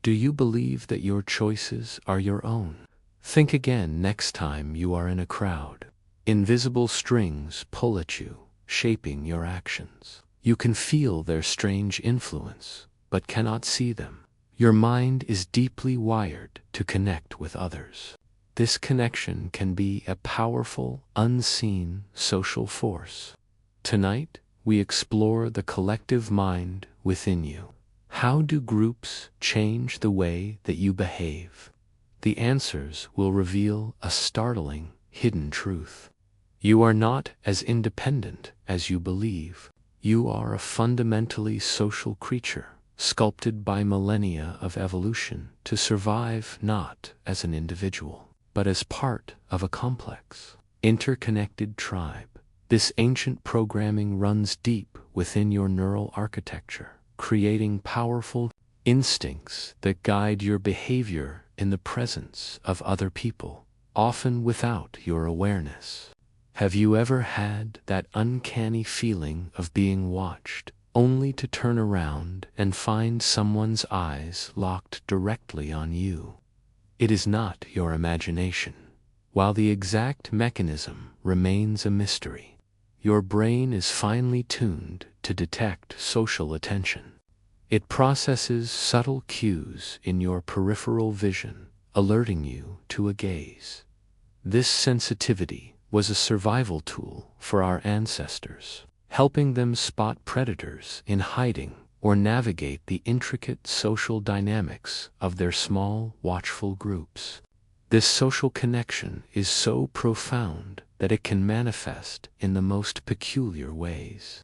Do you believe that your choices are your own? Think again next time you are in a crowd. Invisible strings pull at you, shaping your actions. You can feel their strange influence, but cannot see them. Your mind is deeply wired to connect with others. This connection can be a powerful, unseen social force. Tonight, we explore the collective mind within you. How do groups change the way that you behave? The answers will reveal a startling, hidden truth. You are not as independent as you believe. You are a fundamentally social creature, sculpted by millennia of evolution to survive not as an individual, but as part of a complex, interconnected tribe. This ancient programming runs deep within your neural architecture, creating powerful instincts that guide your behavior in the presence of other people, often without your awareness. Have you ever had that uncanny feeling of being watched, only to turn around and find someone's eyes locked directly on you? It is not your imagination. While the exact mechanism remains a mystery, your brain is finely tuned to detect social attention. It processes subtle cues in your peripheral vision, alerting you to a gaze. This sensitivity was a survival tool for our ancestors, helping them spot predators in hiding or navigate the intricate social dynamics of their small, watchful groups. This social connection is so profound that it can manifest in the most peculiar ways.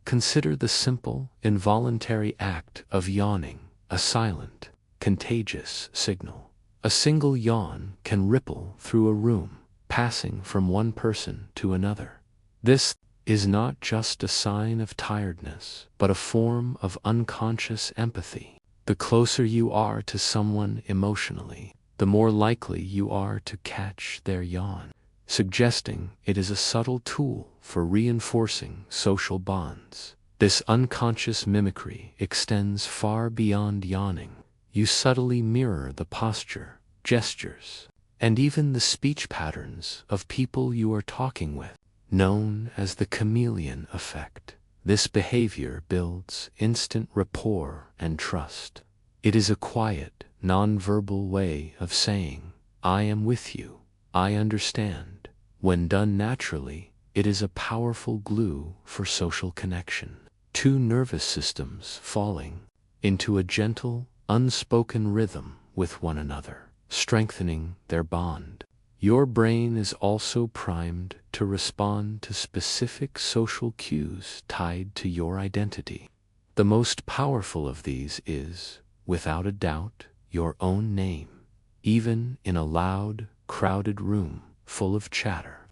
Consider the simple, involuntary act of yawning, a silent, contagious signal. A single yawn can ripple through a room, passing from one person to another. This is not just a sign of tiredness, but a form of unconscious empathy. The closer you are to someone emotionally, the more likely you are to catch their yawn, suggesting it is a subtle tool for reinforcing social bonds. This unconscious mimicry extends far beyond yawning. You subtly mirror the posture, gestures, and even the speech patterns of people you are talking with, known as the chameleon effect. This behavior builds instant rapport and trust. It is a quiet, nonverbal way of saying, "I am with you, I understand." When done naturally, it is a powerful glue for social connection. Two nervous systems falling into a gentle, unspoken rhythm with one another, strengthening their bond. Your brain is also primed to respond to specific social cues tied to your identity. The most powerful of these is, without a doubt, your own name, even in a loud, crowded room full of chatter.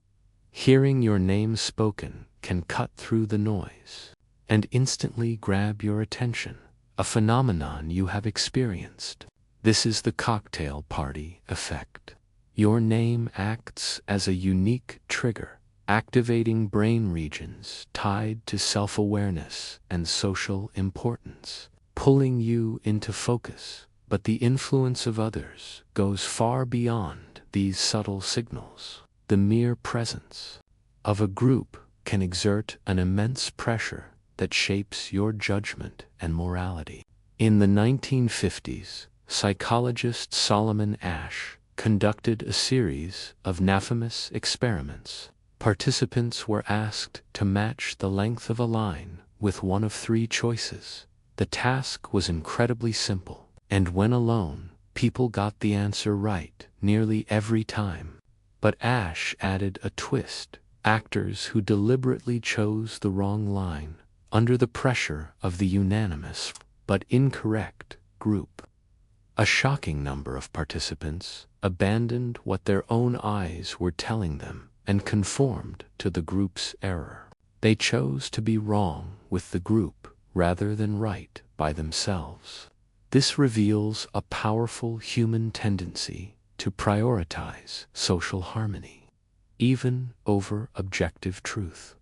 Hearing your name spoken can cut through the noise and instantly grab your attention, a phenomenon you have experienced. This is the cocktail party effect. Your name acts as a unique trigger, activating brain regions tied to self-awareness and social importance, pulling you into focus. But the influence of others goes far beyond these subtle signals. The mere presence of a group can exert an immense pressure that shapes your judgment and morality. In the 1950s, psychologist Solomon Asch conducted a series of infamous experiments. Participants were asked to match the length of a line with one of three choices. The task was incredibly simple, and when alone, people got the answer right nearly every time. But Asch added a twist: actors who deliberately chose the wrong line under the pressure of the unanimous but incorrect group. A shocking number of participants abandoned what their own eyes were telling them and conformed to the group's error. They chose to be wrong with the group rather than right by themselves. This reveals a powerful human tendency to prioritize social harmony, even over objective truth.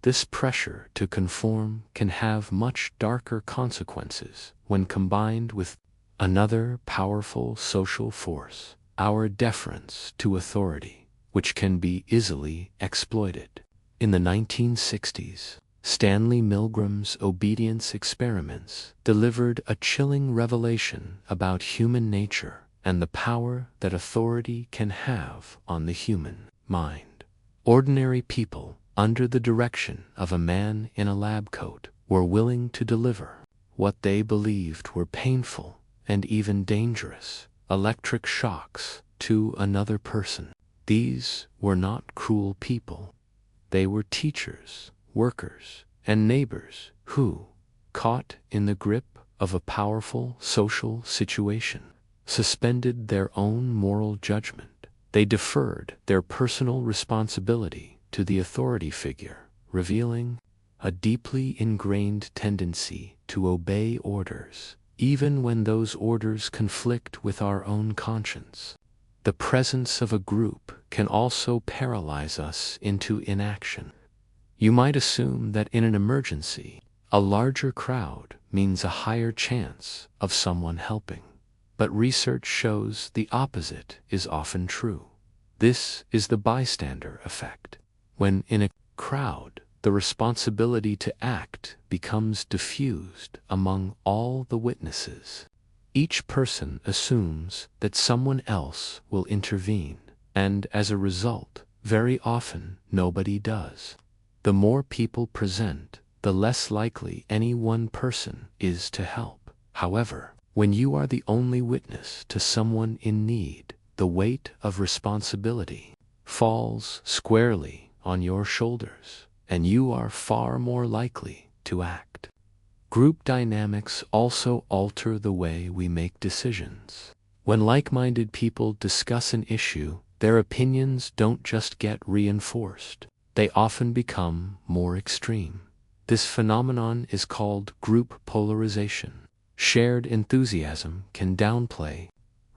This pressure to conform can have much darker consequences when combined with Another powerful social force, our deference to authority, which can be easily exploited. In the 1960s, Stanley Milgram's obedience experiments delivered a chilling revelation about human nature and the power that authority can have on the human mind. Ordinary people, under the direction of a man in a lab coat, were willing to deliver what they believed were painful and even dangerous electric shocks to another person. These were not cruel people. They were teachers, workers, and neighbors who, caught in the grip of a powerful social situation, suspended their own moral judgment. They deferred their personal responsibility to the authority figure, revealing a deeply ingrained tendency to obey orders, even when those orders conflict with our own conscience. The presence of a group can also paralyze us into inaction. You might assume that in an emergency, a larger crowd means a higher chance of someone helping. But research shows the opposite is often true. This is the bystander effect. When in a crowd, the responsibility to act becomes diffused among all the witnesses. Each person assumes that someone else will intervene, and as a result, very often nobody does. The more people present, the less likely any one person is to help. However, when you are the only witness to someone in need, the weight of responsibility falls squarely on your shoulders, and you are far more likely to act. Group dynamics also alter the way we make decisions. When like-minded people discuss an issue, their opinions don't just get reinforced. They often become more extreme. This phenomenon is called group polarization. Shared enthusiasm can downplay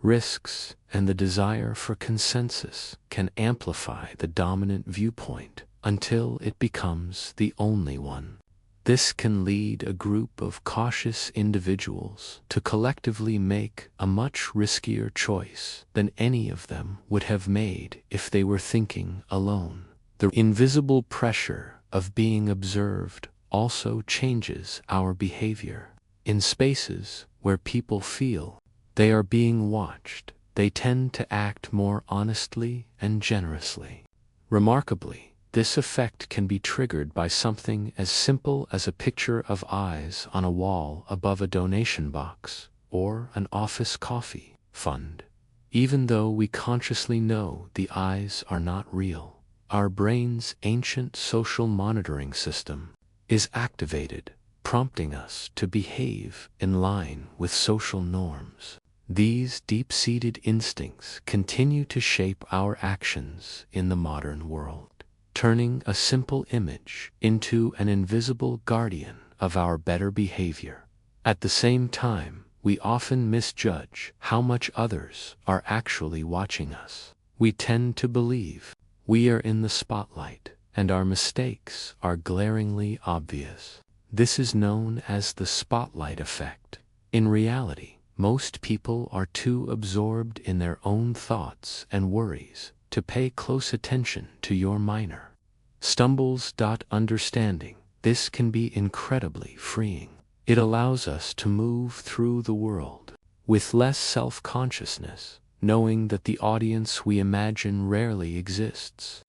risks, and the desire for consensus can amplify the dominant viewpoint until it becomes the only one. This can lead a group of cautious individuals to collectively make a much riskier choice than any of them would have made if they were thinking alone. The invisible pressure of being observed also changes our behavior. In spaces where people feel they are being watched, they tend to act more honestly and generously. Remarkably, this effect can be triggered by something as simple as a picture of eyes on a wall above a donation box or an office coffee fund. Even though we consciously know the eyes are not real, our brain's ancient social monitoring system is activated, prompting us to behave in line with social norms. These deep-seated instincts continue to shape our actions in the modern world, turning a simple image into an invisible guardian of our better behavior. At the same time, we often misjudge how much others are actually watching us. We tend to believe we are in the spotlight, and our mistakes are glaringly obvious. This is known as the spotlight effect. In reality, most people are too absorbed in their own thoughts and worries to pay close attention to your minor stumbles. Understanding this can be incredibly freeing. It allows us to move through the world with less self-consciousness, knowing that the audience we imagine rarely exists.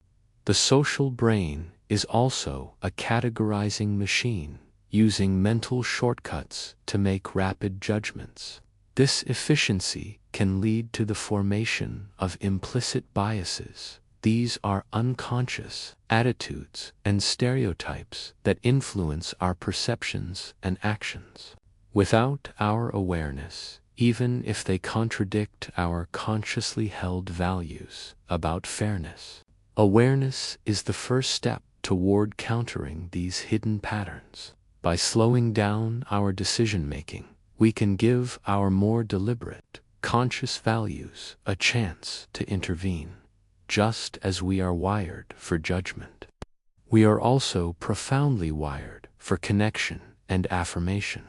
The social brain is also a categorizing machine, using mental shortcuts to make rapid judgments. This efficiency can lead to the formation of implicit biases. These are unconscious attitudes and stereotypes that influence our perceptions and actions. Without our awareness, even if they contradict our consciously held values about fairness, awareness is the first step toward countering these hidden patterns. By slowing down our decision-making, we can give our more deliberate, conscious values a chance to intervene. Just as we are wired for judgment, we are also profoundly wired for connection and affirmation.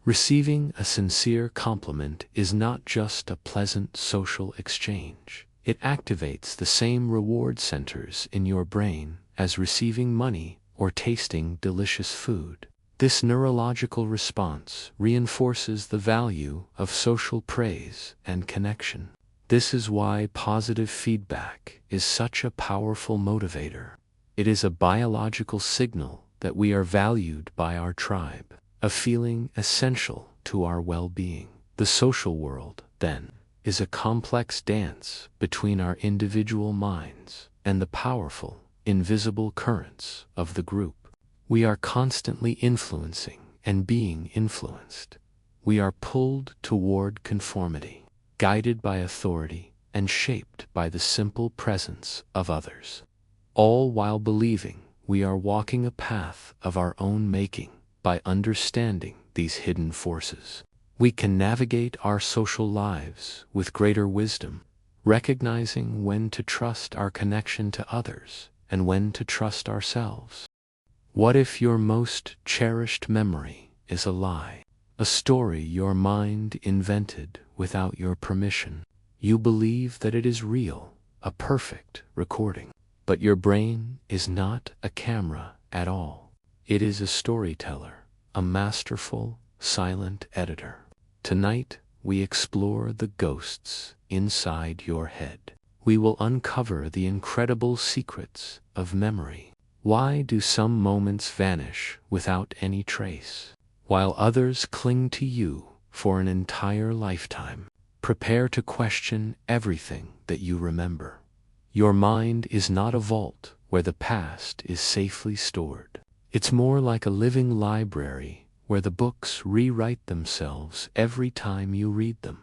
Receiving a sincere compliment is not just a pleasant social exchange. It activates the same reward centers in your brain as receiving money or tasting delicious food. This neurological response reinforces the value of social praise and connection. This is why positive feedback is such a powerful motivator. It is a biological signal that we are valued by our tribe, a feeling essential to our well-being. The social world, then, is a complex dance between our individual minds and the powerful, invisible currents of the group. We are constantly influencing and being influenced. We are pulled toward conformity, guided by authority, and shaped by the simple presence of others, all while believing we are walking a path of our own making. By understanding these hidden forces, we can navigate our social lives with greater wisdom, recognizing when to trust our connection to others and when to trust ourselves. What if your most cherished memory is a lie? A story your mind invented without your permission. You believe that it is real, a perfect recording. But your brain is not a camera at all. It is a storyteller, a masterful, silent editor. Tonight, we explore the ghosts inside your head. We will uncover the incredible secrets of memory. Why do some moments vanish without any trace, while others cling to you for an entire lifetime? Prepare to question everything that you remember. Your mind is not a vault where the past is safely stored. It's more like a living library where the books rewrite themselves every time you read them.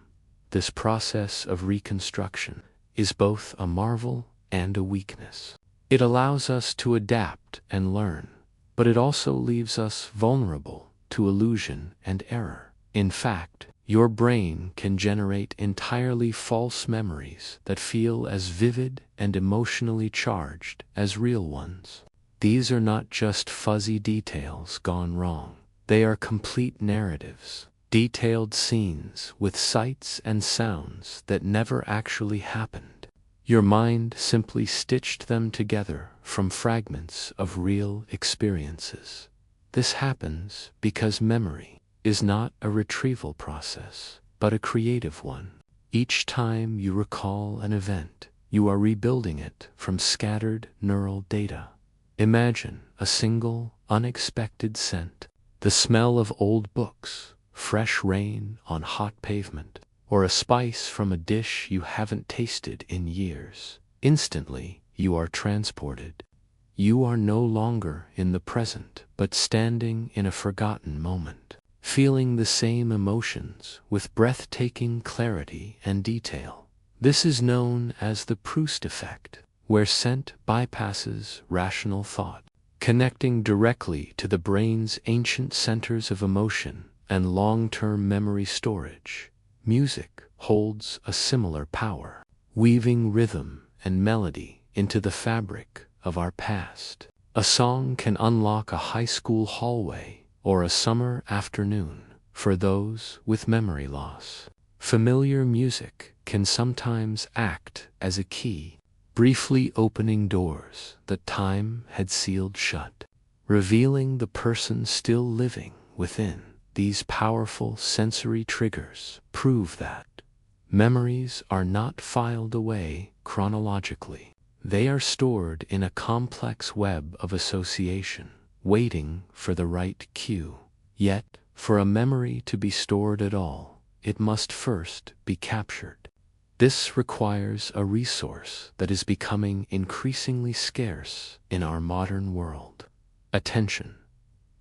This process of reconstruction is both a marvel and a weakness. It allows us to adapt and learn, but it also leaves us vulnerable to illusion and error. In fact, your brain can generate entirely false memories that feel as vivid and emotionally charged as real ones. These are not just fuzzy details gone wrong. They are complete narratives, detailed scenes with sights and sounds that never actually happened. Your mind simply stitched them together from fragments of real experiences. This happens because memory is not a retrieval process, but a creative one. Each time you recall an event, you are rebuilding it from scattered neural data. Imagine a single, unexpected scent, the smell of old books, fresh rain on hot pavement, or a spice from a dish you haven't tasted in years. Instantly, you are transported. You are no longer in the present, but standing in a forgotten moment, feeling the same emotions with breathtaking clarity and detail. This is known as the Proust effect, where scent bypasses rational thought, connecting directly to the brain's ancient centers of emotion and long-term memory storage. Music holds a similar power, weaving rhythm and melody into the fabric of our past. A song can unlock a high school hallway or a summer afternoon for those with memory loss. Familiar music can sometimes act as a key, briefly opening doors that time had sealed shut, revealing the person still living within. These powerful sensory triggers prove that memories are not filed away chronologically. They are stored in a complex web of association, waiting for the right cue. Yet, for a memory to be stored at all, it must first be captured. This requires a resource that is becoming increasingly scarce in our modern world: attention.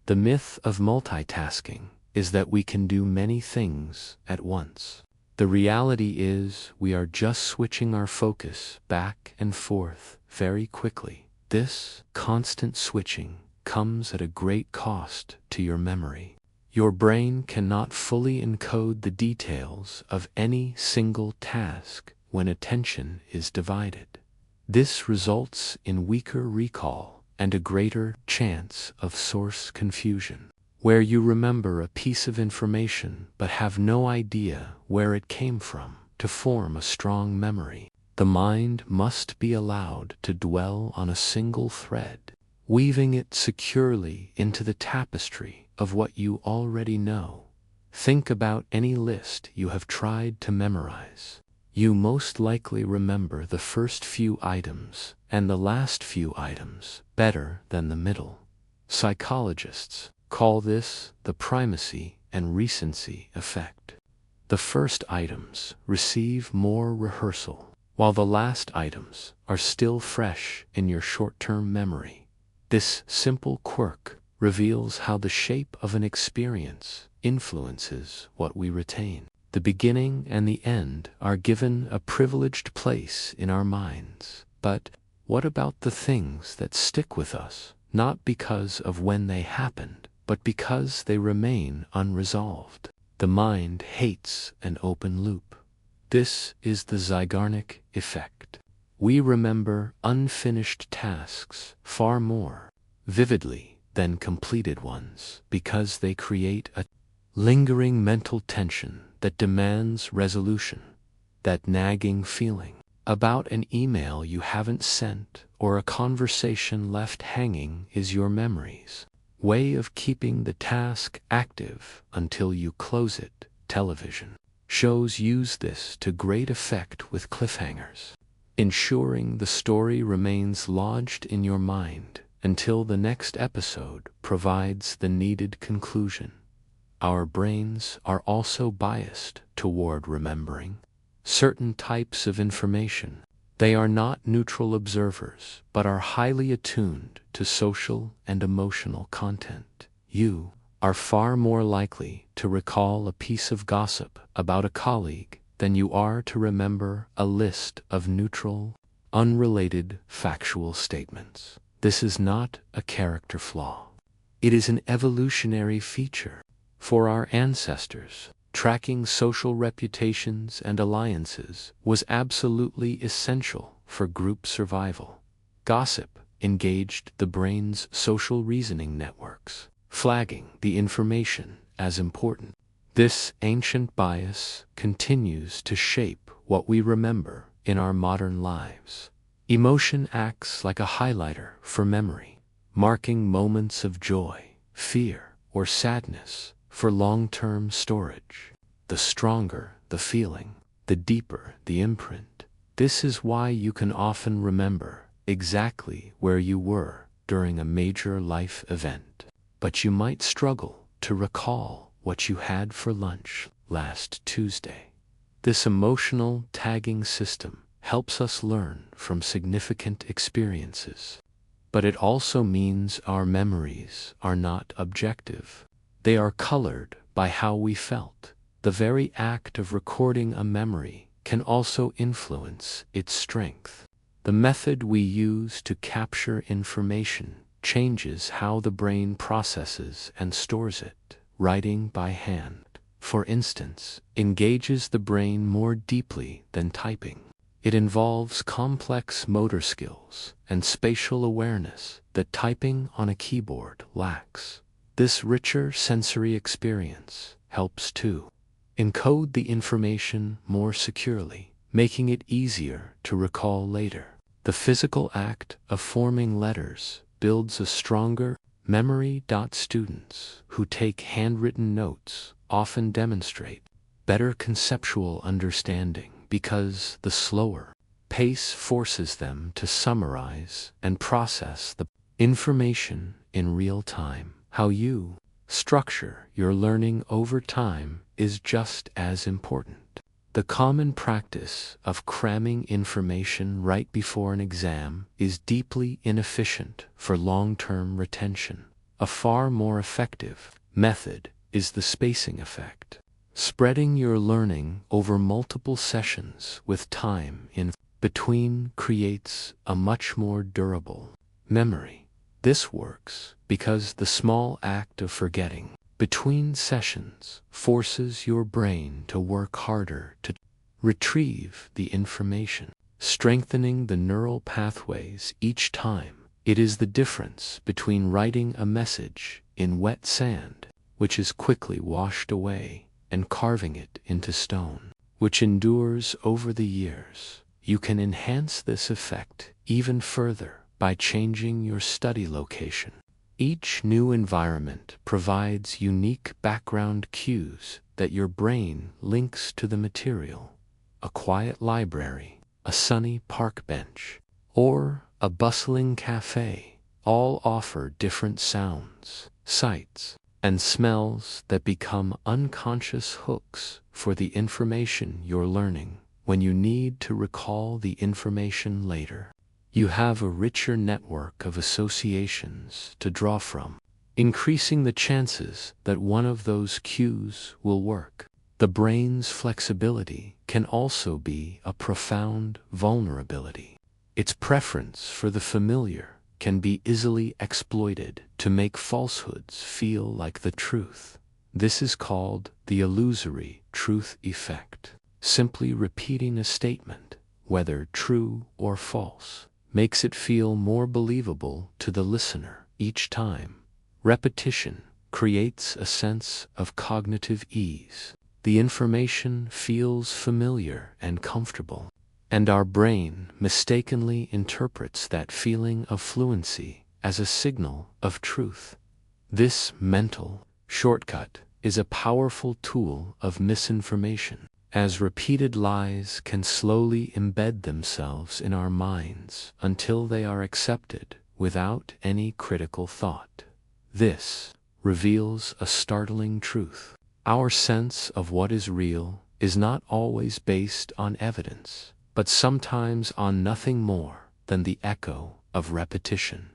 The myth of multitasking is that we can do many things at once. The reality is we are just switching our focus back and forth very quickly. This constant switching comes at a great cost to your memory. Your brain cannot fully encode the details of any single task when attention is divided. This results in weaker recall and a greater chance of source confusion. where you remember a piece of information but have no idea where it came from. To form a strong memory, the mind must be allowed to dwell on a single thread, weaving it securely into the tapestry of what you already know. Think about any list you have tried to memorize. You most likely remember the first few items and the last few items better than the middle. Psychologists call this the primacy and recency effect. The first items receive more rehearsal, while the last items are still fresh in your short-term memory. This simple quirk reveals how the shape of an experience influences what we retain. The beginning and the end are given a privileged place in our minds. But what about the things that stick with us, not because of when they happened, but because they remain unresolved? The mind hates an open loop. This is the Zeigarnik effect. We remember unfinished tasks far more vividly than completed ones because they create a lingering mental tension that demands resolution. That nagging feeling about an email you haven't sent or a conversation left hanging is your memory's way of keeping the task active until you close it. Television shows use this to great effect with cliffhangers, ensuring the story remains lodged in your mind until the next episode provides the needed conclusion. Our brains are also biased toward remembering certain types of information. They are not neutral observers, but are highly attuned to social and emotional content. You are far more likely to recall a piece of gossip about a colleague than you are to remember a list of neutral, unrelated factual statements. This is not a character flaw. It is an evolutionary feature. For our ancestors, tracking social reputations and alliances was absolutely essential for group survival. Gossip engaged the brain's social reasoning networks, flagging the information as important. This ancient bias continues to shape what we remember in our modern lives. Emotion acts like a highlighter for memory, marking moments of joy, fear, or sadness for long-term storage. The stronger the feeling, the deeper the imprint. This is why you can often remember exactly where you were during a major life event, but you might struggle to recall what you had for lunch last Tuesday. This emotional tagging system helps us learn from significant experiences, but it also means our memories are not objective. They are colored by how we felt. The very act of recording a memory can also influence its strength. The method we use to capture information changes how the brain processes and stores it. Writing by hand, for instance, engages the brain more deeply than typing. It involves complex motor skills and spatial awareness that typing on a keyboard lacks. This richer sensory experience helps to encode the information more securely, making it easier to recall later. The physical act of forming letters builds a stronger memory. Students who take handwritten notes often demonstrate better conceptual understanding because the slower pace forces them to summarize and process the information in real time. How you structure your learning over time is just as important. The common practice of cramming information right before an exam is deeply inefficient for long-term retention. A far more effective method is the spacing effect. Spreading your learning over multiple sessions with time in between creates a much more durable memory. This works because the small act of forgetting between sessions forces your brain to work harder to retrieve the information, strengthening the neural pathways each time. It is the difference between writing a message in wet sand which is quickly washed away, and carving it into stone, which endures over the years. You can enhance this effect even further by changing your study location. Each new environment provides unique background cues that your brain links to the material. A quiet library, a sunny park bench, or a bustling cafe all offer different sounds, sights, and smells that become unconscious hooks for the information you're learning when you need to recall the information later. You have a richer network of associations to draw from, increasing the chances that one of those cues will work. The brain's flexibility can also be a profound vulnerability. Its preference for the familiar can be easily exploited to make falsehoods feel like the truth. This is called the illusory truth effect. Simply repeating a statement, whether true or false, makes it feel more believable to the listener each time. Repetition creates a sense of cognitive ease. The information feels familiar and comfortable, and our brain mistakenly interprets that feeling of fluency as a signal of truth. This mental shortcut is a powerful tool of misinformation, as repeated lies can slowly embed themselves in our minds until they are accepted without any critical thought. This reveals a startling truth. Our sense of what is real is not always based on evidence, but sometimes on nothing more than the echo of repetition.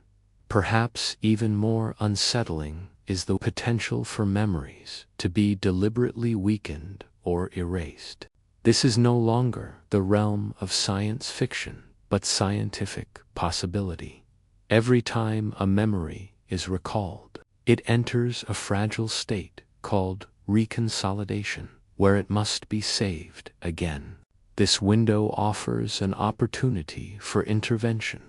Perhaps even more unsettling is the potential for memories to be deliberately weakened or erased. This is no longer the realm of science fiction, but scientific possibility. Every time a memory is recalled, it enters a fragile state called reconsolidation, where it must be saved again. This window offers an opportunity for intervention.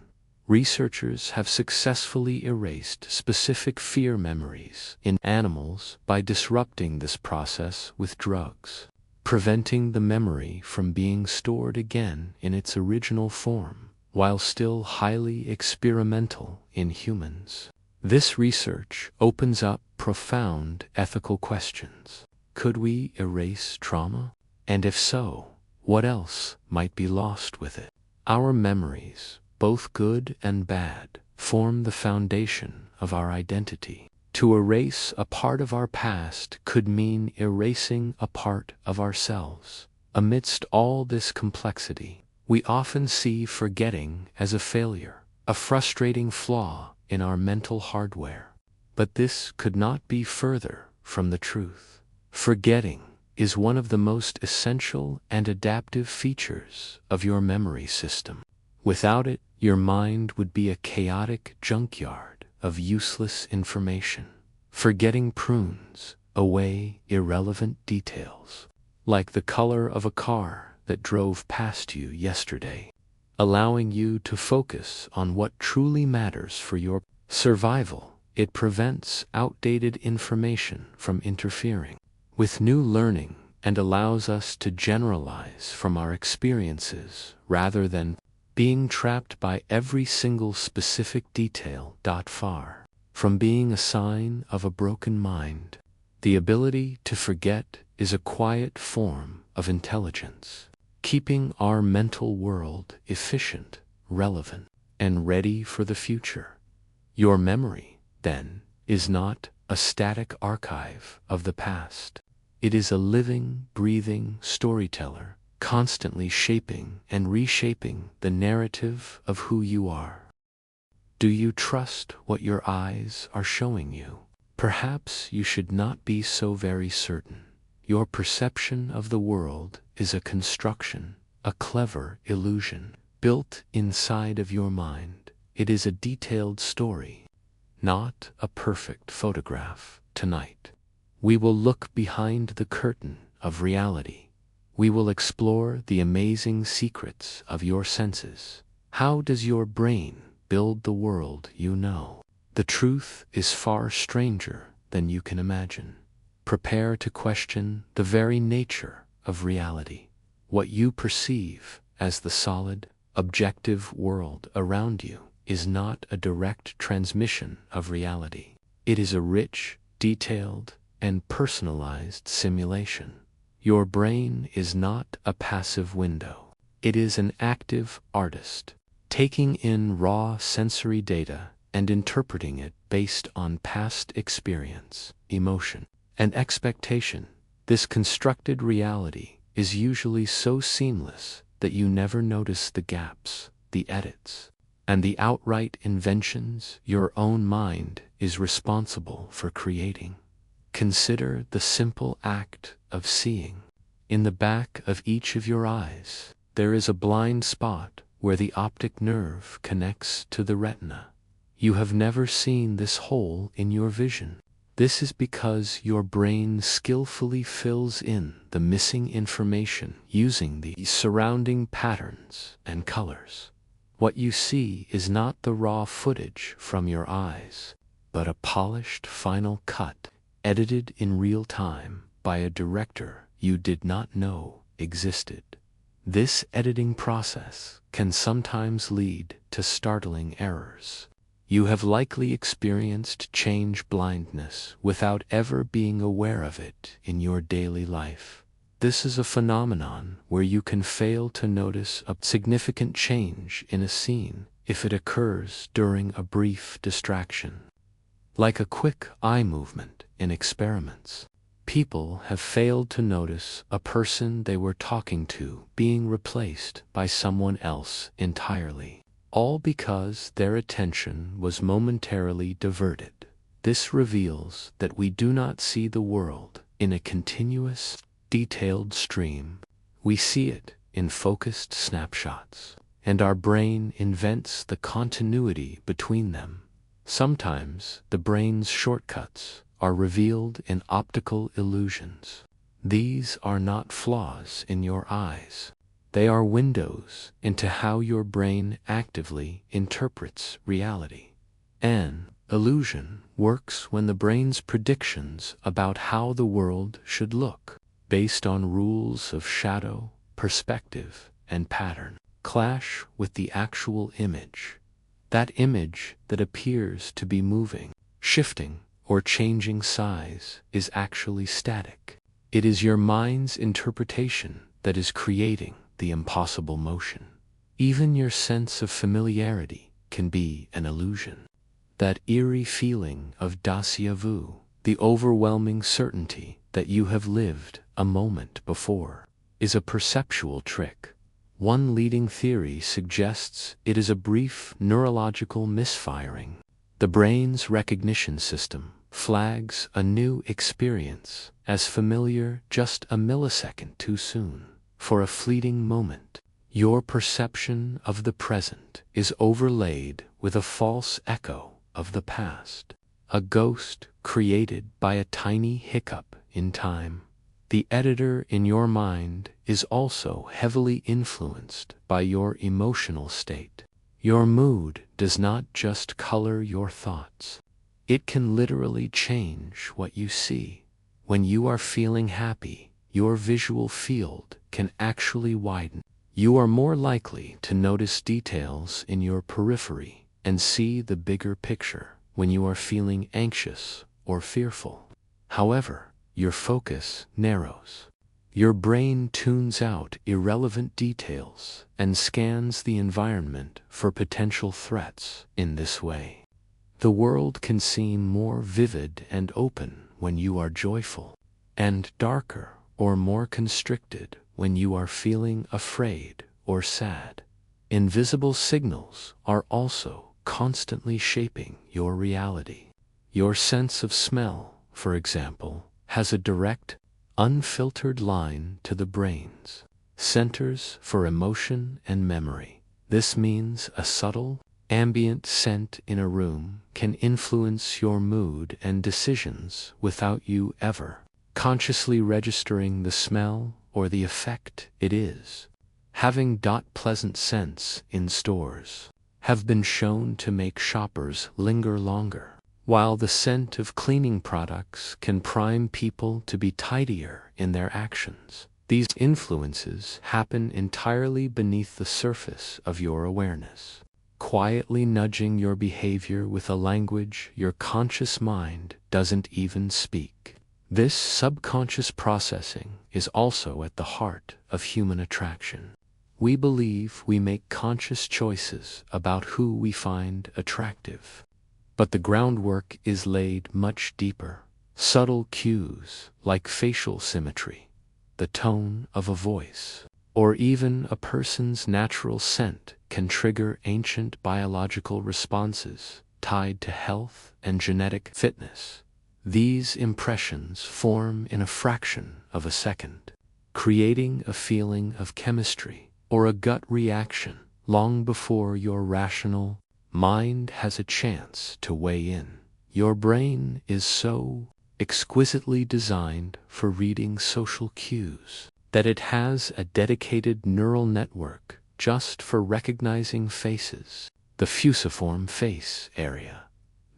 Researchers have successfully erased specific fear memories in animals by disrupting this process with drugs, preventing the memory from being stored again in its original form, while still highly experimental in humans. This research opens up profound ethical questions. Could we erase trauma? And if so, what else might be lost with it? Our memories, both good and bad, form the foundation of our identity. To erase a part of our past could mean erasing a part of ourselves. Amidst all this complexity, we often see forgetting as a failure, a frustrating flaw in our mental hardware. But this could not be further from the truth. Forgetting is one of the most essential and adaptive features of your memory system. Without it, your mind would be a chaotic junkyard of useless information. Forgetting prunes away irrelevant details, like the color of a car that drove past you yesterday, allowing you to focus on what truly matters for your survival. It prevents outdated information from interfering with new learning and allows us to generalize from our experiences rather than being trapped by every single specific detail. Far from being a sign of a broken mind, the ability to forget is a quiet form of intelligence, keeping our mental world efficient, relevant, and ready for the future. Your memory, then, is not a static archive of the past. It is a living, breathing storyteller, constantly shaping and reshaping the narrative of who you are. Do you trust what your eyes are showing you? Perhaps you should not be so very certain. Your perception of the world is a construction, a clever illusion, built inside of your mind. It is a detailed story, not a perfect photograph. Tonight, we will look behind the curtain of reality. We will explore the amazing secrets of your senses. How does your brain build the world you know? The truth is far stranger than you can imagine. prepare to question the very nature of reality. What you perceive as the solid, objective world around you is not a direct transmission of reality. It is a rich, detailed, and personalized simulation. Your brain is not a passive window. It is an active artist, taking in raw sensory data and interpreting it based on past experience, emotion, and expectation. This constructed reality is usually so seamless that you never notice the gaps, the edits, and the outright inventions your own mind is responsible for creating. Consider the simple act of seeing. In the back of each of your eyes, there is a blind spot where the optic nerve connects to the retina. You have never seen this hole in your vision. This is because your brain skillfully fills in the missing information using the surrounding patterns and colors. What you see is not the raw footage from your eyes, but a polished final cut, edited in real time by a director you did not know existed. This editing process can sometimes lead to startling errors. You have likely experienced change blindness without ever being aware of it in your daily life. This is a phenomenon where you can fail to notice a significant change in a scene if it occurs during a brief distraction. Like a quick eye movement in experiments, people have failed to notice a person they were talking to being replaced by someone else entirely, all because their attention was momentarily diverted. This reveals that we do not see the world in a continuous, detailed stream. We see it in focused snapshots, and our brain invents the continuity between them. Sometimes the brain's shortcuts are revealed in optical illusions. These are not flaws in your eyes. They are windows into how your brain actively interprets reality. An illusion works when the brain's predictions about how the world should look, based on rules of shadow, perspective, and pattern, clash with the actual image. That image that appears to be moving, shifting, or changing size is actually static. It is your mind's interpretation that is creating the impossible motion. Even your sense of familiarity can be an illusion. That eerie feeling of déjà vu, the overwhelming certainty that you have lived a moment before, is a perceptual trick. One leading theory suggests it is a brief neurological misfiring. The brain's recognition system flags a new experience as familiar just a millisecond too soon. For a fleeting moment, your perception of the present is overlaid with a false echo of the past, a ghost created by a tiny hiccup in time. The editor in your mind is also heavily influenced by your emotional state. Your mood does not just color your thoughts. It can literally change what you see. When you are feeling happy, your visual field can actually widen. You are more likely to notice details in your periphery and see the bigger picture when you are feeling anxious or fearful. However, your focus narrows. Your brain tunes out irrelevant details and scans the environment for potential threats. In this way, the world can seem more vivid and open when you are joyful, and darker or more constricted when you are feeling afraid or sad. Invisible signals are also constantly shaping your reality. Your sense of smell, for example, has a direct, unfiltered line to the brain's centers for emotion and memory. This means a subtle, ambient scent in a room can influence your mood and decisions without you ever consciously registering the smell or the effect it is. Having pleasant scents in stores have been shown to make shoppers linger longer. while the scent of cleaning products can prime people to be tidier in their actions. These influences happen entirely beneath the surface of your awareness, quietly nudging your behavior with a language your conscious mind doesn't even speak. This subconscious processing is also at the heart of human attraction. We believe we make conscious choices about who we find attractive. But the groundwork is laid much deeper. Subtle cues like facial symmetry, the tone of a voice, or even a person's natural scent can trigger ancient biological responses tied to health and genetic fitness. These impressions form in a fraction of a second, creating a feeling of chemistry or a gut reaction long before your rational mind has a chance to weigh in. Your brain is so exquisitely designed for reading social cues that it has a dedicated neural network just for recognizing faces, the fusiform face area.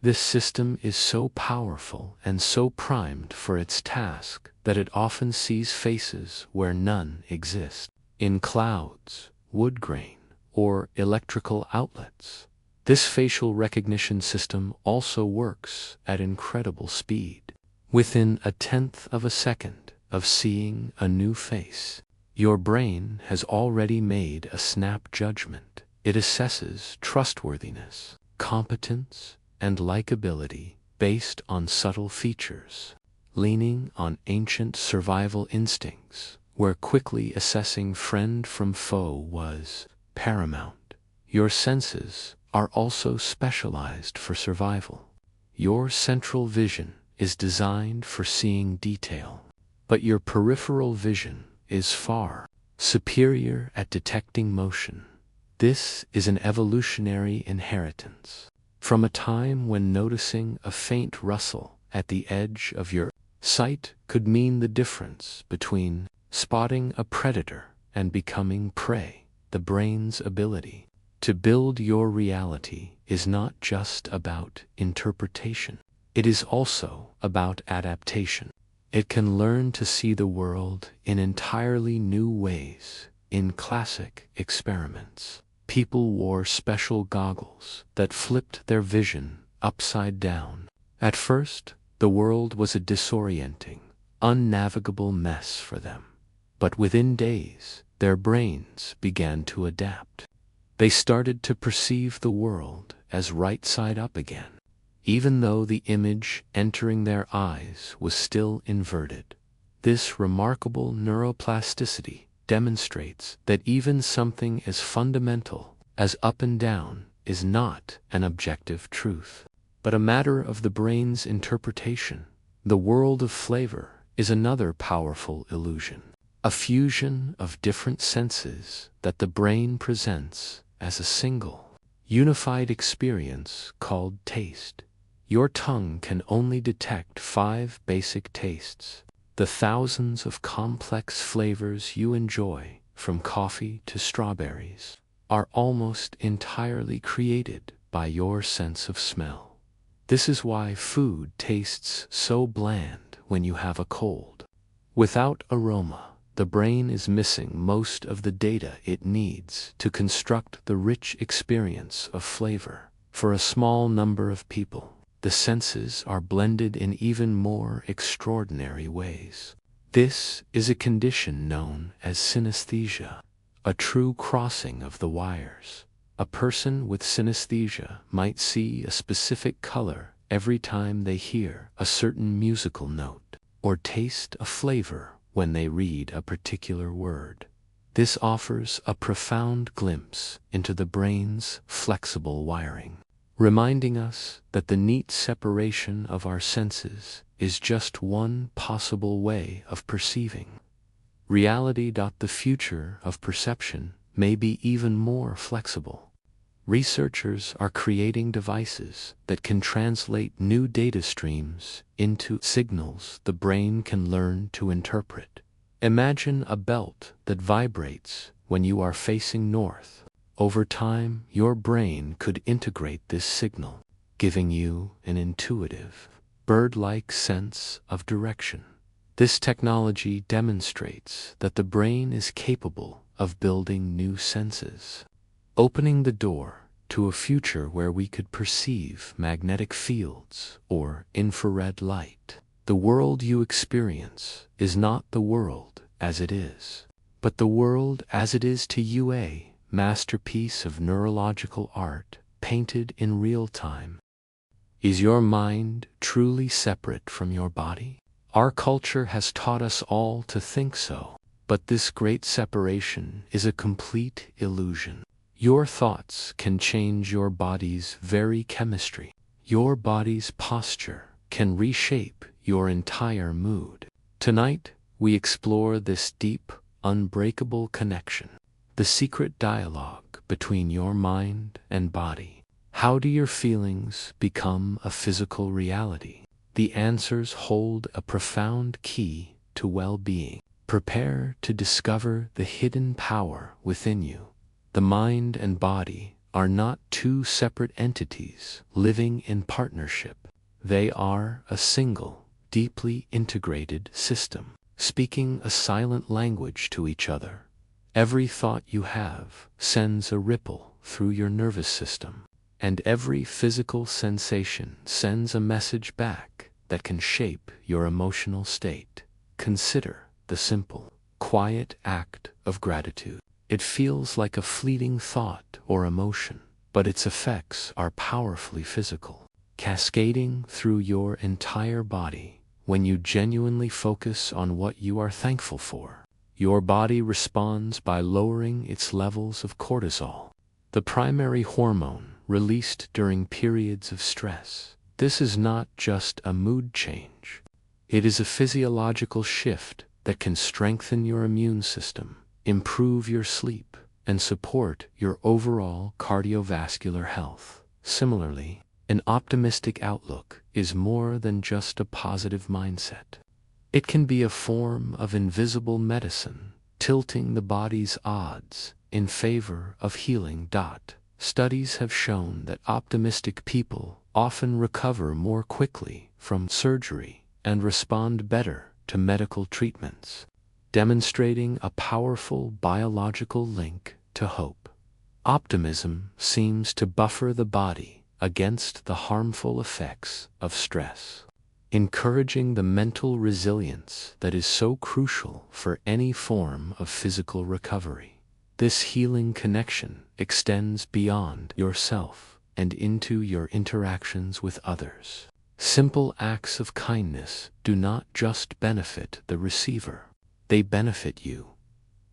This system is so powerful and so primed for its task that it often sees faces where none exist, in clouds, wood grain, or electrical outlets. This facial recognition system also works at incredible speed. Within a tenth of a second of seeing a new face, your brain has already made a snap judgment. It assesses trustworthiness, competence, and likability based on subtle features, leaning on ancient survival instincts, where quickly assessing friend from foe was paramount. Your senses are also specialized for survival. Your central vision is designed for seeing detail, but your peripheral vision is far superior at detecting motion. This is an evolutionary inheritance from a time when noticing a faint rustle at the edge of your sight could mean the difference between spotting a predator and becoming prey. The brain's ability to build your reality is not just about interpretation. It is also about adaptation. It can learn to see the world in entirely new ways. In classic experiments, people wore special goggles that flipped their vision upside down. At first, the world was a disorienting, unnavigable mess for them. But within days, their brains began to adapt. They started to perceive the world as right side up again, even though the image entering their eyes was still inverted. This remarkable neuroplasticity demonstrates that even something as fundamental as up and down is not an objective truth, but a matter of the brain's interpretation. The world of flavor is another powerful illusion, a fusion of different senses that the brain presents as a single, unified experience called taste. Your tongue can only detect 5 basic tastes. The thousands of complex flavors you enjoy, from coffee to strawberries, are almost entirely created by your sense of smell. This is why food tastes so bland when you have a cold. Without aroma, the brain is missing most of the data it needs to construct the rich experience of flavor. For a small number of people, the senses are blended in even more extraordinary ways. This is a condition known as synesthesia, a true crossing of the wires. A person with synesthesia might see a specific color every time they hear a certain musical note, or taste a flavor when they read a particular word. This offers a profound glimpse into the brain's flexible wiring, reminding us that the neat separation of our senses is just one possible way of perceiving reality. The future of perception may be even more flexible. Researchers are creating devices that can translate new data streams into signals the brain can learn to interpret. Imagine a belt that vibrates when you are facing north. Over time, your brain could integrate this signal, giving you an intuitive, bird-like sense of direction. This technology demonstrates that the brain is capable of building new senses, opening the door to a future where we could perceive magnetic fields or infrared light. The world you experience is not the world as it is, but the world as it is to you, a masterpiece of neurological art painted in real time. Is your mind truly separate from your body? Our culture has taught us all to think so, but this great separation is a complete illusion. Your thoughts can change your body's very chemistry. Your body's posture can reshape your entire mood. Tonight, we explore this deep, unbreakable connection, the secret dialogue between your mind and body. How do your feelings become a physical reality? The answers hold a profound key to well-being. Prepare to discover the hidden power within you. The mind and body are not two separate entities living in partnership. They are a single, deeply integrated system, speaking a silent language to each other. Every thought you have sends a ripple through your nervous system, and every physical sensation sends a message back that can shape your emotional state. Consider the simple, quiet act of gratitude. It feels like a fleeting thought or emotion, but its effects are powerfully physical, cascading through your entire body. When you genuinely focus on what you are thankful for, your body responds by lowering its levels of cortisol, the primary hormone released during periods of stress. This is not just a mood change. It is a physiological shift that can strengthen your immune system, improve your sleep, and support your overall cardiovascular health. Similarly, an optimistic outlook is more than just a positive mindset. It can be a form of invisible medicine, tilting the body's odds in favor of healing. Studies have shown that optimistic people often recover more quickly from surgery and respond better to medical treatments, demonstrating a powerful biological link to hope. Optimism seems to buffer the body against the harmful effects of stress, encouraging the mental resilience that is so crucial for any form of physical recovery. This healing connection extends beyond yourself and into your interactions with others. Simple acts of kindness do not just benefit the receiver, they benefit you.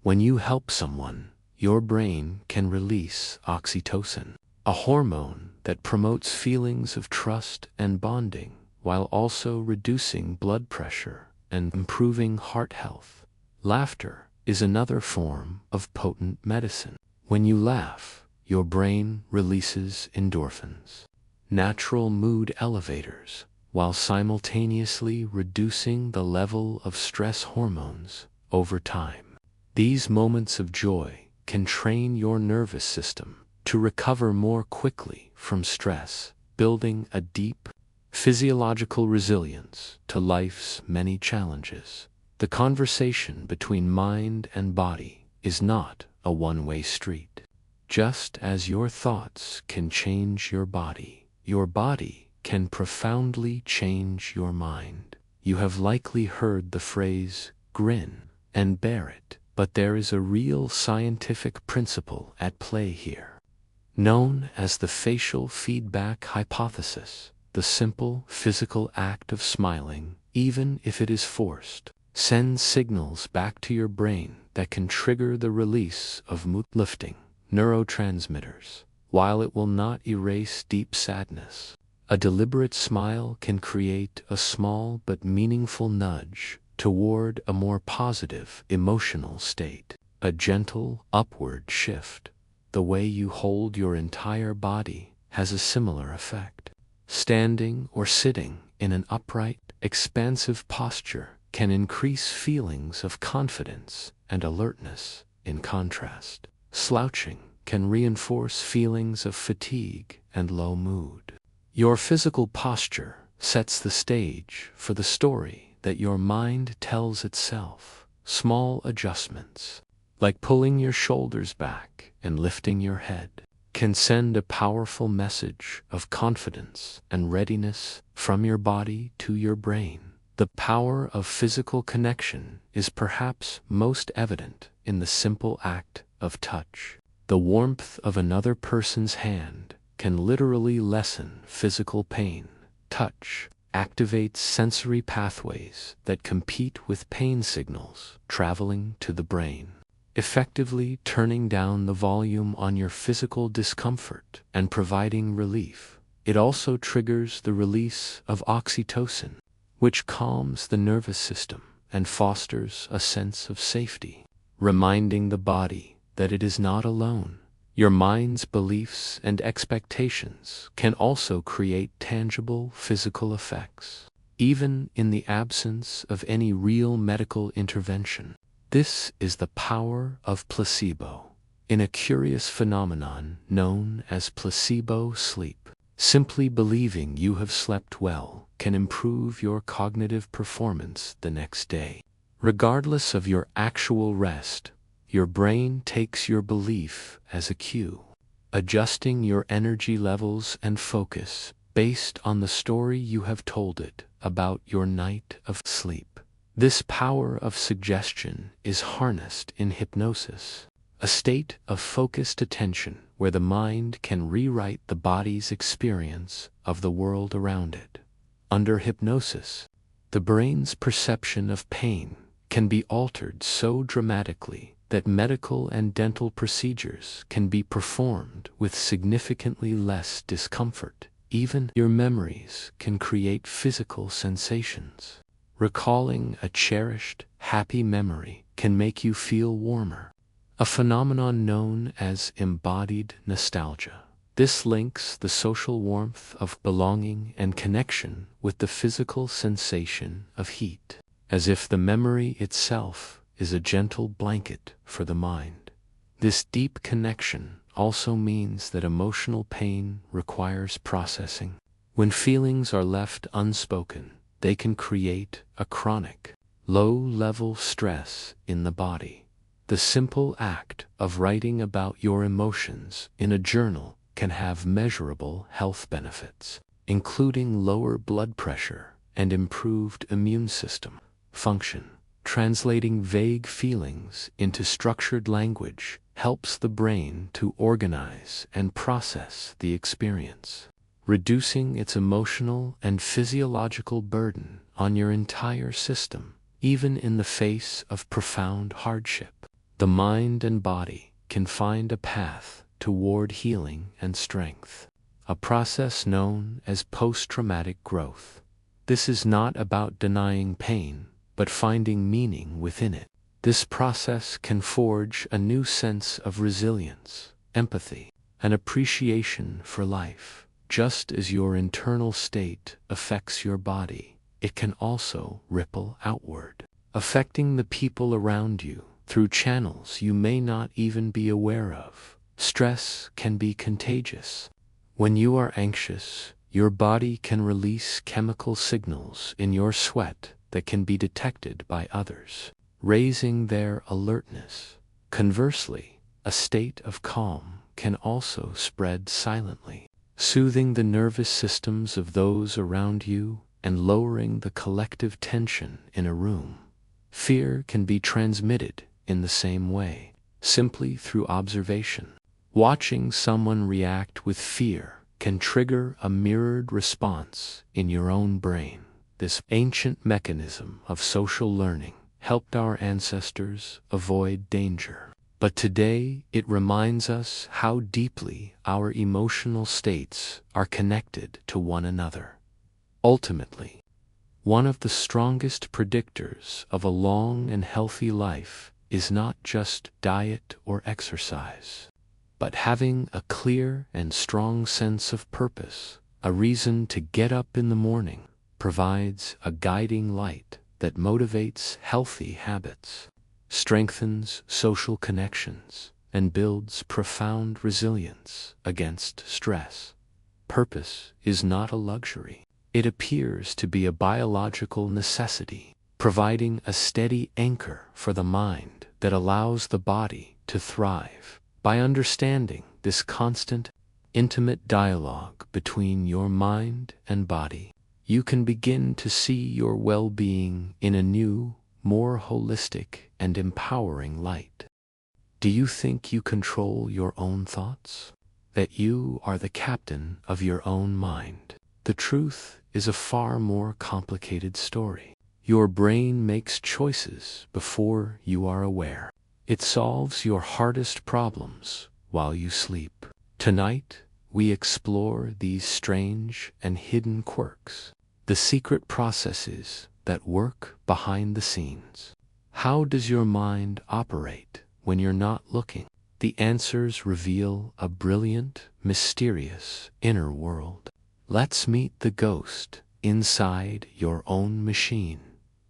When you help someone, your brain can release oxytocin, a hormone that promotes feelings of trust and bonding, while also reducing blood pressure and improving heart health. Laughter is another form of potent medicine. When you laugh, your brain releases endorphins, natural mood elevators, while simultaneously reducing the level of stress hormones over time. These moments of joy can train your nervous system to recover more quickly from stress, building a deep physiological resilience to life's many challenges. The conversation between mind and body is not a one-way street. Just as your thoughts can change your body can profoundly change your mind. You have likely heard the phrase, grin and bear it, but there is a real scientific principle at play here, known as the facial feedback hypothesis. The simple physical act of smiling, even if it is forced, sends signals back to your brain that can trigger the release of mood-lifting neurotransmitters. While it will not erase deep sadness, a deliberate smile can create a small but meaningful nudge toward a more positive emotional state. A gentle upward shift, the way you hold your entire body, has a similar effect. Standing or sitting in an upright, expansive posture can increase feelings of confidence and alertness. In contrast, slouching can reinforce feelings of fatigue and low mood. Your physical posture sets the stage for the story that your mind tells itself. Small adjustments, like pulling your shoulders back and lifting your head, can send a powerful message of confidence and readiness from your body to your brain. The power of physical connection is perhaps most evident in the simple act of touch. The warmth of another person's hand can literally lessen physical pain. Touch activates sensory pathways that compete with pain signals traveling to the brain, effectively turning down the volume on your physical discomfort and providing relief. It also triggers the release of oxytocin, which calms the nervous system and fosters a sense of safety, reminding the body that it is not alone. Your mind's beliefs and expectations can also create tangible physical effects, even in the absence of any real medical intervention. This is the power of placebo, in a curious phenomenon known as placebo sleep. Simply believing you have slept well can improve your cognitive performance the next day. Regardless of your actual rest, your brain takes your belief as a cue, adjusting your energy levels and focus based on the story you have told it about your night of sleep. This power of suggestion is harnessed in hypnosis, a state of focused attention where the mind can rewrite the body's experience of the world around it. Under hypnosis, the brain's perception of pain can be altered so dramatically that medical and dental procedures can be performed with significantly less discomfort. Even your memories can create physical sensations. Recalling a cherished, happy memory can make you feel warmer, a phenomenon known as embodied nostalgia. This links the social warmth of belonging and connection with the physical sensation of heat, as if the memory itself is a gentle blanket for the mind. This deep connection also means that emotional pain requires processing. When feelings are left unspoken, they can create a chronic, low-level stress in the body. The simple act of writing about your emotions in a journal can have measurable health benefits, including lower blood pressure and improved immune system function. Translating vague feelings into structured language helps the brain to organize and process the experience, reducing its emotional and physiological burden on your entire system. Even in the face of profound hardship, the mind and body can find a path toward healing and strength, a process known as post-traumatic growth. This is not about denying pain, but finding meaning within it. This process can forge a new sense of resilience, empathy, and appreciation for life. Just as your internal state affects your body, it can also ripple outward, affecting the people around you through channels you may not even be aware of. Stress can be contagious. When you are anxious, your body can release chemical signals in your sweat that can be detected by others, raising their alertness. Conversely, a state of calm can also spread silently, soothing the nervous systems of those around you and lowering the collective tension in a room. Fear can be transmitted in the same way, simply through observation. Watching someone react with fear can trigger a mirrored response in your own brain. This ancient mechanism of social learning helped our ancestors avoid danger. But today it reminds us how deeply our emotional states are connected to one another. Ultimately, one of the strongest predictors of a long and healthy life is not just diet or exercise, but having a clear and strong sense of purpose. A reason to get up in the morning provides a guiding light that motivates healthy habits, strengthens social connections, and builds profound resilience against stress. Purpose is not a luxury. It appears to be a biological necessity, providing a steady anchor for the mind that allows the body to thrive. By understanding this constant, intimate dialogue between your mind and body, you can begin to see your well-being in a new, more holistic and empowering light. Do you think you control your own thoughts? That you are the captain of your own mind? The truth is a far more complicated story. Your brain makes choices before you are aware. It solves your hardest problems while you sleep. Tonight, we explore these strange and hidden quirks, the secret processes that work behind the scenes. How does your mind operate when you're not looking? The answers reveal a brilliant, mysterious inner world. Let's meet the ghost inside your own machine,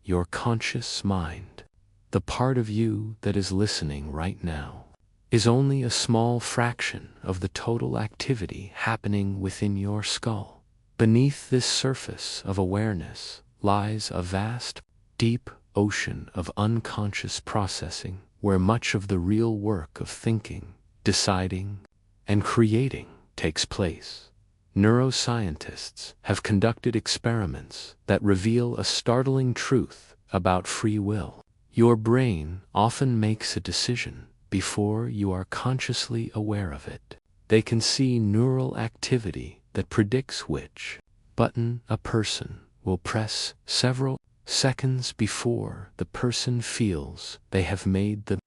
your conscious mind. The part of you that is listening right now is only a small fraction of the total activity happening within your skull. Beneath this surface of awareness lies a vast, deep ocean of unconscious processing, where much of the real work of thinking, deciding, and creating takes place. Neuroscientists have conducted experiments that reveal a startling truth about free will. Your brain often makes a decision before you are consciously aware of it. They can see neural activity that predicts which button a person will press several seconds before the person feels they have made the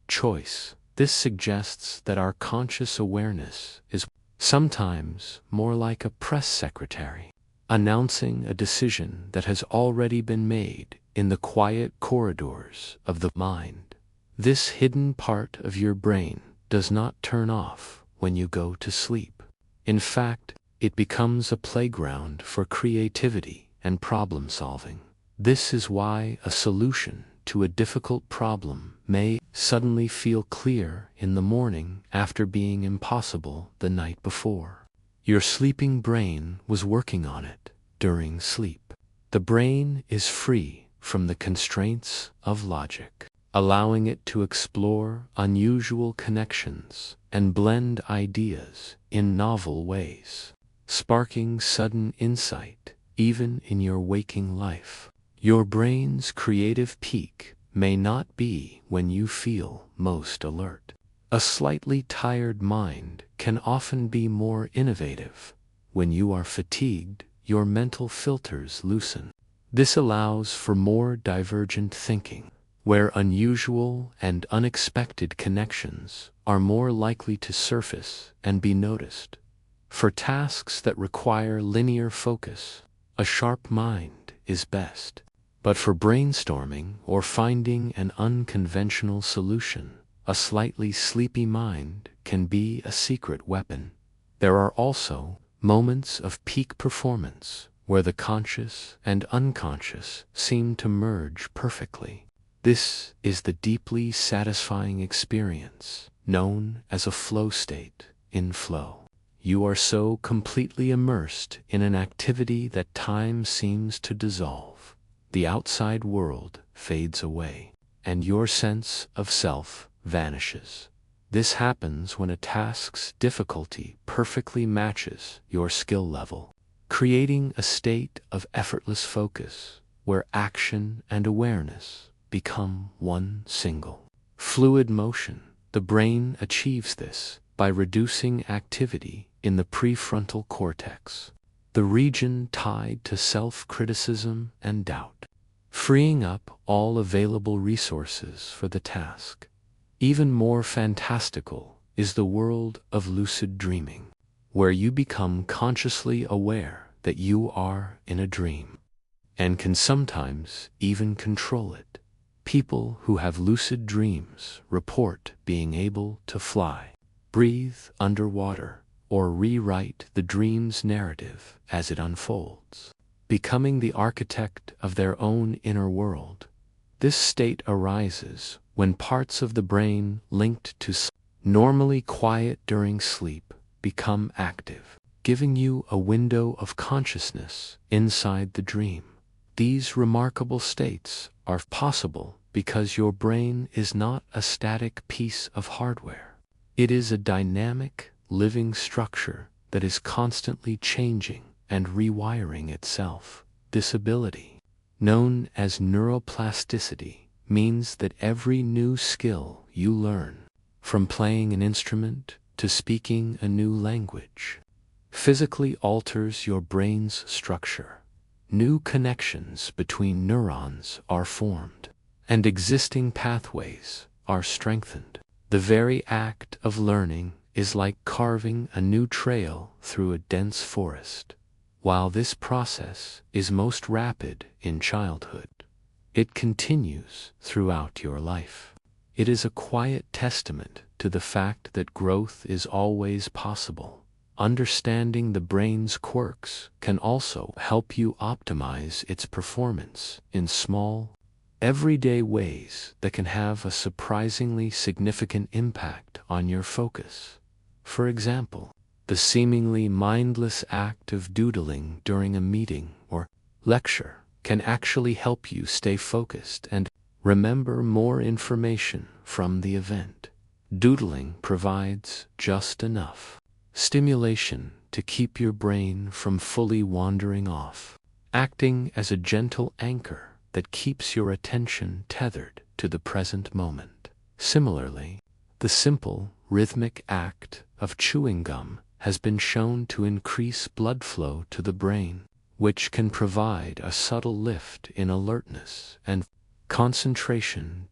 choice. This suggests that our conscious awareness is sometimes more like a press secretary, announcing a decision that has already been made in the quiet corridors of the mind. This hidden part of your brain does not turn off when you go to sleep. In fact, it becomes a playground for creativity and problem solving. This is why a solution to a difficult problem may suddenly feel clear in the morning after being impossible the night before. Your sleeping brain was working on it during sleep. The brain is free from the constraints of logic, allowing it to explore unusual connections and blend ideas in novel ways, sparking sudden insight even in your waking life. Your brain's creative peak may not be when you feel most alert. A slightly tired mind can often be more innovative. When you are fatigued, your mental filters loosen. This allows for more divergent thinking, where unusual and unexpected connections are more likely to surface and be noticed. For tasks that require linear focus, a sharp mind is best. But for brainstorming or finding an unconventional solution, a slightly sleepy mind can be a secret weapon. There are also moments of peak performance where the conscious and unconscious seem to merge perfectly. This is the deeply satisfying experience known as a flow state in flow. You are so completely immersed in an activity that time seems to dissolve. The outside world fades away, and your sense of self vanishes. This happens when a task's difficulty perfectly matches your skill level, creating a state of effortless focus where action and awareness become one single fluid motion. The brain achieves this by reducing activity in the prefrontal cortex, the region tied to self-criticism and doubt, freeing up all available resources for the task. Even more fantastical is the world of lucid dreaming, where you become consciously aware that you are in a dream, and can sometimes even control it. People who have lucid dreams report being able to fly, breathe underwater, or rewrite the dream's narrative as it unfolds, becoming the architect of their own inner world. This state arises when parts of the brain linked to normally quiet during sleep become active. giving you a window of consciousness inside the dream. These remarkable states are possible because your brain is not a static piece of hardware. It is a dynamic, living structure that is constantly changing and rewiring itself. This ability, known as neuroplasticity, means that every new skill you learn, from playing an instrument to speaking a new language, physically alters your brain's structure. New connections between neurons are formed, and existing pathways are strengthened. The very act of learning is like carving a new trail through a dense forest. While this process is most rapid in childhood, it continues throughout your life. It is a quiet testament to the fact that growth is always possible. Understanding the brain's quirks can also help you optimize its performance in small, everyday ways that can have a surprisingly significant impact on your focus. For example, the seemingly mindless act of doodling during a meeting or lecture can actually help you stay focused and remember more information from the event. Doodling provides just enough stimulation to keep your brain from fully wandering off, acting as a gentle anchor that keeps your attention tethered to the present moment. Similarly, the simple, rhythmic act of chewing gum has been shown to increase blood flow to the brain, which can provide a subtle lift in alertness and concentration.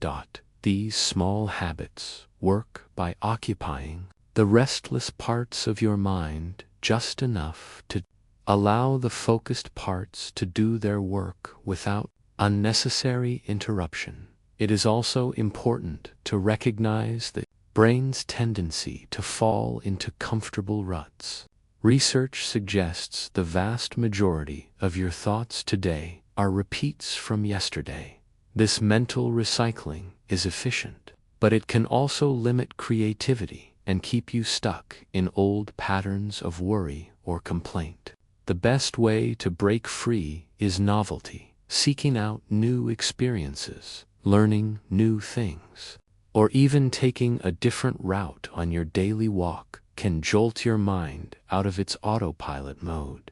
These small habits work by occupying the restless parts of your mind just enough to allow the focused parts to do their work without unnecessary interruption. It is also important to recognize the brain's tendency to fall into comfortable ruts. Research suggests the vast majority of your thoughts today are repeats from yesterday. This mental recycling is efficient, but it can also limit creativity and keep you stuck in old patterns of worry or complaint. The best way to break free is novelty, seeking out new experiences, learning new things, or even taking a different route on your daily walk can jolt your mind out of its autopilot mode.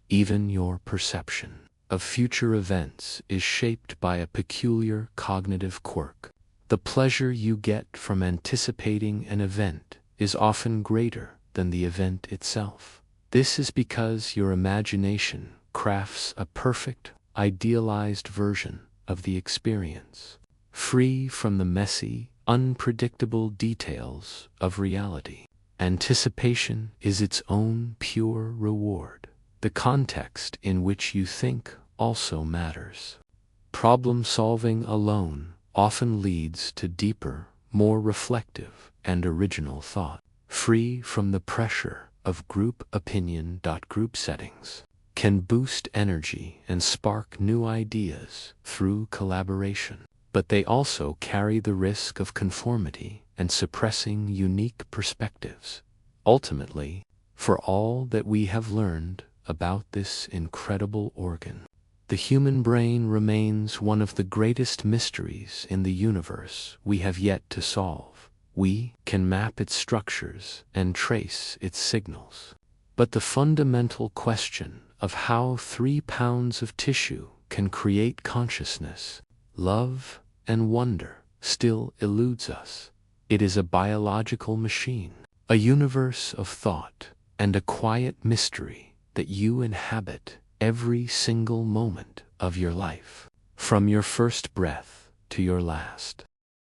Even your perception of future events is shaped by a peculiar cognitive quirk. The pleasure you get from anticipating an event is often greater than the event itself. This is because your imagination crafts a perfect, idealized version of the experience, free from the messy, unpredictable details of reality. Anticipation is its own pure reward. The context in which you think also matters. Problem-solving alone often leads to deeper, more reflective, and original thought, free from the pressure of group opinion. Group settings can boost energy and spark new ideas through collaboration, but they also carry the risk of conformity and suppressing unique perspectives. Ultimately, for all that we have learned about this incredible organ, the human brain remains one of the greatest mysteries in the universe we have yet to solve. We can map its structures and trace its signals, but the fundamental question of how 3 pounds of tissue can create consciousness, love, and wonder still eludes us. It is a biological machine, a universe of thought, and a quiet mystery that you inhabit every single moment of your life, from your first breath to your last.